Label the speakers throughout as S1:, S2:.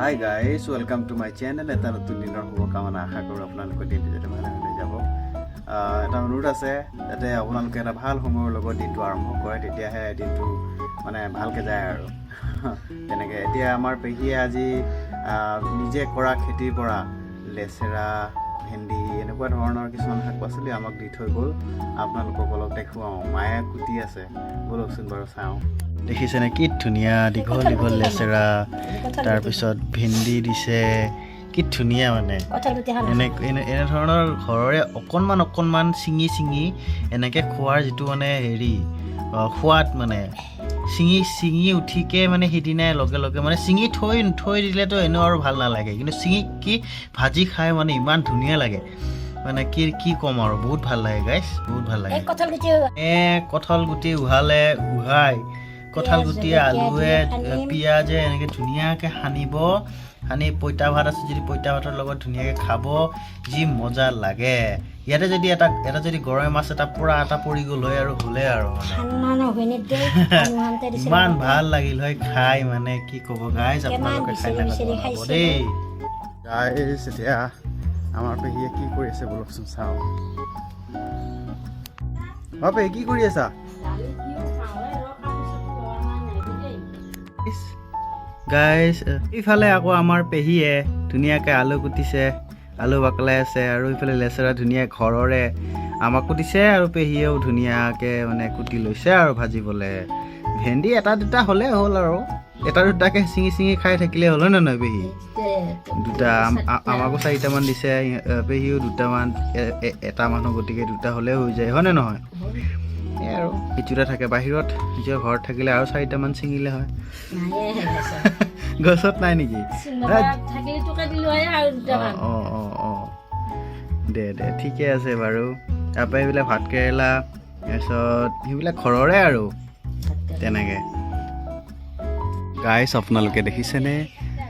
S1: Hi guys, welcome to my channel. এটা নতুন দিনৰ শুভকামনা আশা কৰোঁ আপোনালোকৰ দিনটো যাতে ভালে ভালে যাব। এটা অনুৰোধ আছে যাতে আপোনালোকে এটা ভাল সময়ৰ লগত দিনটো আৰম্ভ কৰে, তেতিয়াহে দিনটো মানে ভালকৈ যায় আৰু তেনেকৈ এতিয়া আমাৰ পেহীয়ে আজি নিজে কৰা খেতিৰ পৰা লেচেৰা ভেন্দি এনেকুৱা ধৰণৰ কিছুমান শাক পাচলি আমাক দি থৈ গ'ল। আপোনালোকক অলপ দেখুৱাওঁ, মায়ে কুটি আছে, ব'লকচোন বাৰু চাওঁ। দেখিছেনে কি ধুনীয়া দীঘল দীঘল লেচেৰা, তাৰপিছত ভেন্দি দিছে, কি ধুনীয়া মানে এনেধৰণৰ ঘৰৰে অকণমান ছিঙি এনেকৈ খোৱাৰ যিটো মানে হেৰি সোৱাদ মানে ছিঙি উঠিকে মানে সিদিনাই লগে লগে মানে ছিঙি থৈ দিলেতো এনেও আৰু ভাল নালাগে, কিন্তু ছিঙি কি ভাজি খাই মানে ইমান ধুনীয়া লাগে মানে কি ক'ম আৰু বহুত ভাল লাগে গাইছ, বহুত ভাল লাগে। কঁঠাল গুটি উহাই কঁঠাল গুটি আলুৱে পিঁয়াজে এনেকৈ ধুনীয়াকৈ সানি পঁইতা ভাত আছে যদি পঁইতা ভাতৰ লগত ধুনীয়াকৈ খাব, যি মজা লাগে। ইয়াতে যদি এটা যদি গৰৈ মাছ এটা পৰি গ'ল হয় আৰু হ'লে আৰু মানে ইমান ভাল লাগিল হয় খাই, মানে কি ক'ব গাইজ, আপোনালোকে খাই নালাগিব দেই গাইজ। এতিয়া আমাৰ পেহীয়ে কি কৰি আছে বলকচোন চাওঁ। পেহী কি কৰি আছা? গাইজ ইফালে আকৌ আমাৰ পেহীয়ে ধুনীয়াকৈ আলু কুটিছে, আলু বাকলাই আছে, আৰু ইফালে লেচেৰা ধুনীয়া ঘৰৰে আমাকো দিছে, আৰু পেহীয়েও ধুনীয়াকৈ মানে কুটি লৈছে আৰু ভাজিবলৈ। ভেন্দি এটা দুটা হ'লে হ'ল আৰু এটা দুটাকৈ ছিঙি খাই থাকিলে হ'ল, হয় নহয় পেহী? দুটা আমাকো 4টামান দিছে, পেহীও দুটামান, এটা মানুহ গতিকে দুটা হ'লে হৈ যায়, হয়নে নহয়? এই আৰু ইটোটা থাকে বাহিৰত, নিজৰ ঘৰত থাকিলে আৰু 4টামান ছিঙিলে হয়। গছত নাই নেকি? দে ঠিকে আছে বাৰু। তাৰপৰা এইবিলাক ভাত কেৰেলা, তাৰপিছত সেইবিলাক ঘৰৰে আৰু তেনেকৈ গাইছ। আপোনালোকে দেখিছেনে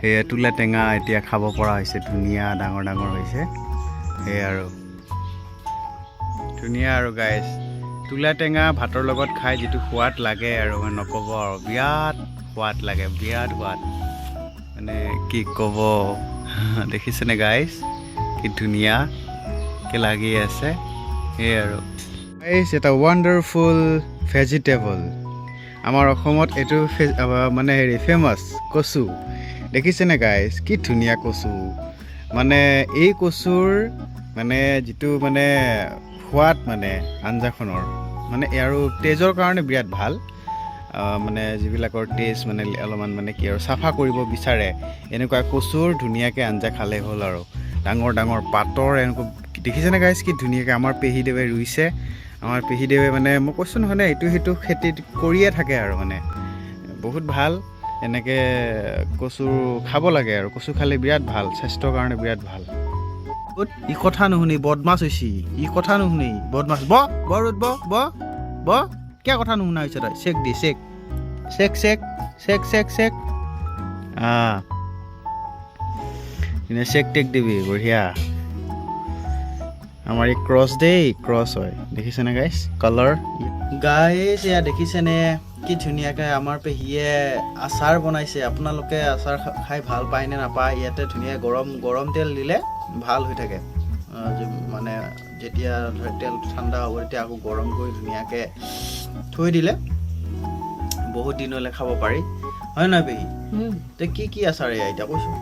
S1: এই তোলা টেঙা এতিয়া খাব পৰা হৈছে, ধুনীয়া ডাঙৰ হৈছে, সেই আৰু ধুনীয়া আৰু গাইছ। তোলা টেঙা ভাতৰ লগত খাই যিটো সোৱাদ লাগে আৰু নক'ব আৰু, বিৰাট সোৱাদ লাগে, বিৰাট সোৱাদ মানে কি ক'ব। দেখিছেনে গাইছ কি ধুনীয়াকৈ লাগি আছে, সেই আৰু গাইছ এটা ৱাণ্ডাৰফুল ভেজিটেবল। আমাৰ অসমত এইটো মানে ফেমাছ কচু। দেখিছেনে গাইছ কি ধুনীয়া কচু, মানে এই কচুৰ মানে যিটো মানে সোৱাদ মানে আঞ্জাখনৰ মানে আৰু তেজৰ কাৰণে বিৰাট ভাল। মানে যিবিলাকৰ তেজ মানে অলপমান মানে কি আৰু চাফা কৰিব বিচাৰে, এনেকুৱা কচুৰ ধুনীয়াকৈ আঞ্জা খালে হ'ল আৰু। ডাঙৰ পাতৰ এনেকুৱা দেখিছেনে গাইছ কি ধুনীয়াকৈ আমাৰ পেহীদেৱে ৰুইছে। আমাৰ পেহীদেৱে মানে মই কৈছোঁ নহয় নে, ইটো সিটো খেতি কৰিয়ে থাকে আৰু মানে বহুত ভাল। এনেকৈ কচু খাব লাগে আৰু কচু খালে বিৰাট ভাল, স্বাস্থ্যৰ কাৰণে বিৰাট ভাল। ই কথা নুশুনি বদমাছ হৈছে, ই কথা নুশুনি বদমাছ। ৰ'দ ব কিয় কথা নুশুনা হৈছে তই? চেক দি চেক চেক টেক দিবি, বঢ়িয়া। আমাৰ এই ক্ৰছ দেই, ক্ৰছ হয়, দেখিছেনে গাইছ কালাৰ। গাইছ এয়া দেখিছেনে কি ধুনীয়াকৈ আমাৰ পেহীয়ে আচাৰ বনাইছে। আপোনালোকে আচাৰ খাই ভাল পায় নে নাপায়? ইয়াতে ধুনীয়া গৰম তেল দিলে ভাল হৈ থাকে, মানে যেতিয়া তেল ঠাণ্ডা হ'ব তেতিয়া আকৌ গৰম কৰি ধুনীয়াকৈ থৈ দিলে বহুত দিনলৈ খাব পাৰি, হয় নহয় পেহী? তই কি আচাৰ এয়া এতিয়া কৈছোঁ?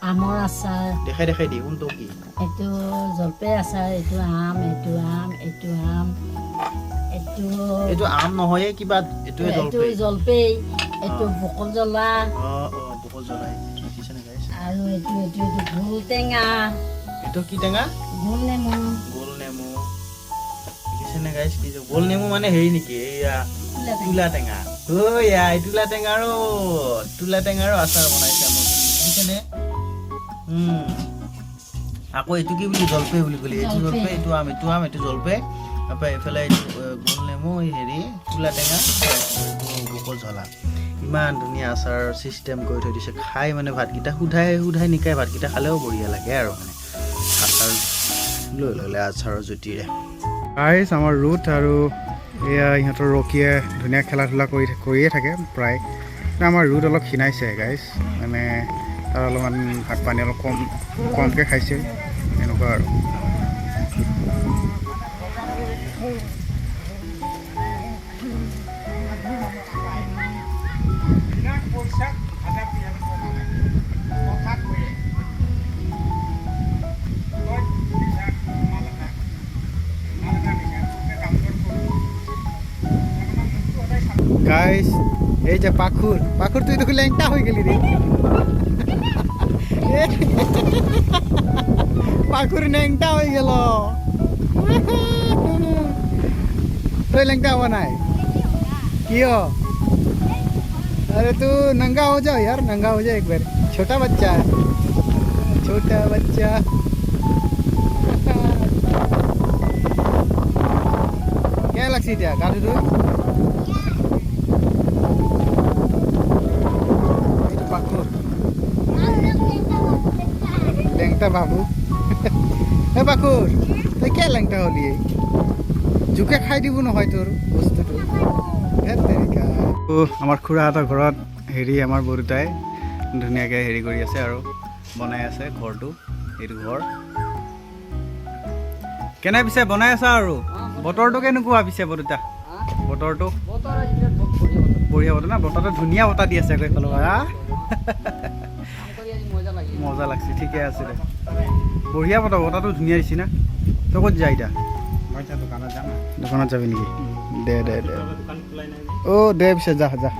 S2: আমৰ আচাৰ
S1: দেখাই দি কোনটো কি?
S2: এইটো জলপাই আচাৰ, এইটো আম
S1: এইটো আম নহয় কিবা, এইটো
S2: জলপাই, এইটো বকল জ্বলা,
S1: বকল জ্বলা
S2: আৰু এইটো গোল টেঙা।
S1: এইটো কি টেঙা?
S2: গোল নেমু।
S1: দেখিছেনে গাইছ কি গোল নেমু মানে হেৰি নেকি, এইয়া তোলা টেঙা। এই তোলা টেঙাৰো আচাৰ বনাইছে আমাৰ, দেখিছেনে? আকৌ এইটো কি বুলি জলপাই বুলি ক'লি? এইটো জলপাই, এইটো আম, এইটো জলপাই। তাৰপৰা এইফালে এইটো গোল নেমু, হেৰি তোলা টেঙা, বকল জ্বলা। ইমান ধুনীয়া আচাৰ চিষ্টেম কৰি থৈ দিছে, খাই মানে ভাতকেইটা সোধাই নিকাই ভাতকেইটা খালেও বঢ়িয়া লাগে আৰু মানে আচাৰ লৈ ল'লে আচাৰৰ জুতিৰে। গাইছ আমাৰ ৰুথ আৰু এয়া ইহঁতৰ ৰকীয়ে ধুনীয়া খেলা ধূলা কৰিয়ে থাকে প্ৰায়।
S3: আমাৰ ৰুট অলপ ক্ষীণাইছে গাইজ মানে তাৰ অলপমান ভাত পানী অলপ কমকৈ খাইছে এনেকুৱা আৰু গাইজ এই যে পাখুর তুই দেখি ল্যাংটা হয়ে গেলি রে পাখুর ল্যাংটা হয়ে গেল তুই ল্যাংটা হওয়া নাই কি हो अरे तू नंगा हो जाओ यार नंगा हो जाओ एक बार छोटा बच्चा है छोटा बच्चा क्या लगसी दिया गाड़ी तू पाखुर লেংটা বাবু এ পাখুর তুই কে লেংটা হলি জোকে খাই দিব নহয় তোৰ বস্তুটো আমাৰ খুৰাহঁতৰ ঘৰত হেৰি আমাৰ বৰুতাই ধুনীয়াকৈ হেৰি কৰি আছে আৰু বনাই আছে ঘৰটো এইটো ঘৰ কেনে পিছে বনাই আছা আৰু বতৰটো কেনেকুৱা পিছে বৰুতা বতৰটো বঢ়িয়া বতৰ না বতৰটো ধুনীয়া বতাহ দি আছে এইফালৰ পৰা মজা লাগছে ঠিকে আছে দে বঢ়িয়া বতাহটো ধুনীয়া দিছি না তই ক'ত যা এতিয়া দোকানত যাবি নেকি দে দে দে অ' দে পিছে যা যা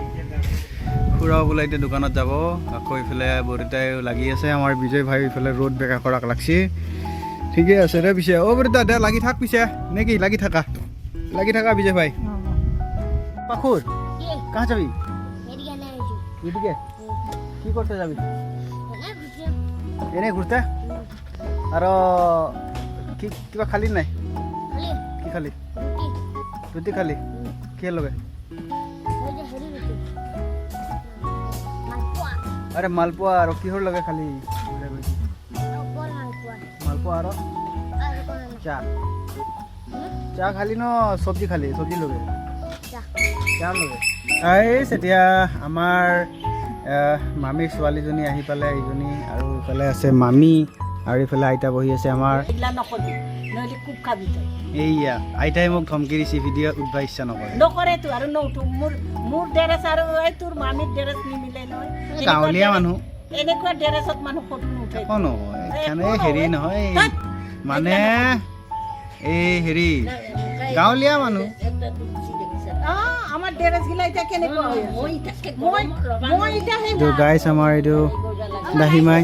S3: খুৰাও বোলে এতিয়া দোকানত যাব আকৌ ইফালে বৰুতাই লাগি আছে আমাৰ বিজয় ভাই ইফালে ৰ'দ বেকা কৰাক লাগছি ঠিকে আছে দে পিছে অ' বৰুতা দে লাগি থাক পিছে নে কি লাগি থাকা বিজয় ভাই পাখুর কাহা যাবি এদিকে কি করতে যাবি এনে ঘুরতে আর কি কিবা খালি নাই কি খালি রুটি খালি কে লগে আরে মালপোয়া আর কিহর লগে খালি মালপোয়া আর চা চা খালি ন সবজি খালি সবজি লগে চা লগে গাইছ এতিয়া আমাৰ মামীৰ ছোৱালীজনী আহি পালে এইজনী আৰু ইফালে আছে মামী আৰু ইফালে আইতা বহি আছে আমাৰ এইয়া আইতাই মোক ধমকি দিছে ভিডিঅ' উঠব ইচ্ছা নকৰে গাঁৱলীয়া মানুহ হেৰি নহয় মানে এই হেৰি গাঁৱলীয়া মানুহ গাইছ আমাৰ এইটো দাহিমাই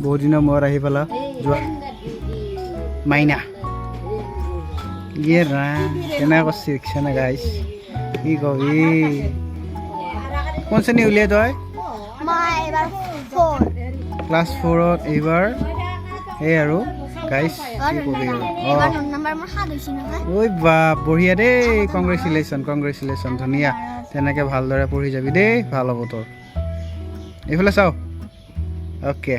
S3: বহুত দিনৰ মূৰত আহি পেলা যোৱা মাইনা ইয়ে ৰা কেনেকৈ কৰিছে দেখিছেনে গাইছ কি কবি কোন শ্ৰেণী উলিয়াই তই ক্লাছ 4ত এইবাৰ এই আৰু গাইছ কি কবি ঐ বা বঢ়িয়া দেই কংগ্ৰেচুলেশ্যন ধুনীয়া তেনেকৈ ভালদৰে পঢ়ি যাবি দেই ভাল হ'ব তোৰ এইফালে চাওঁ অ'কে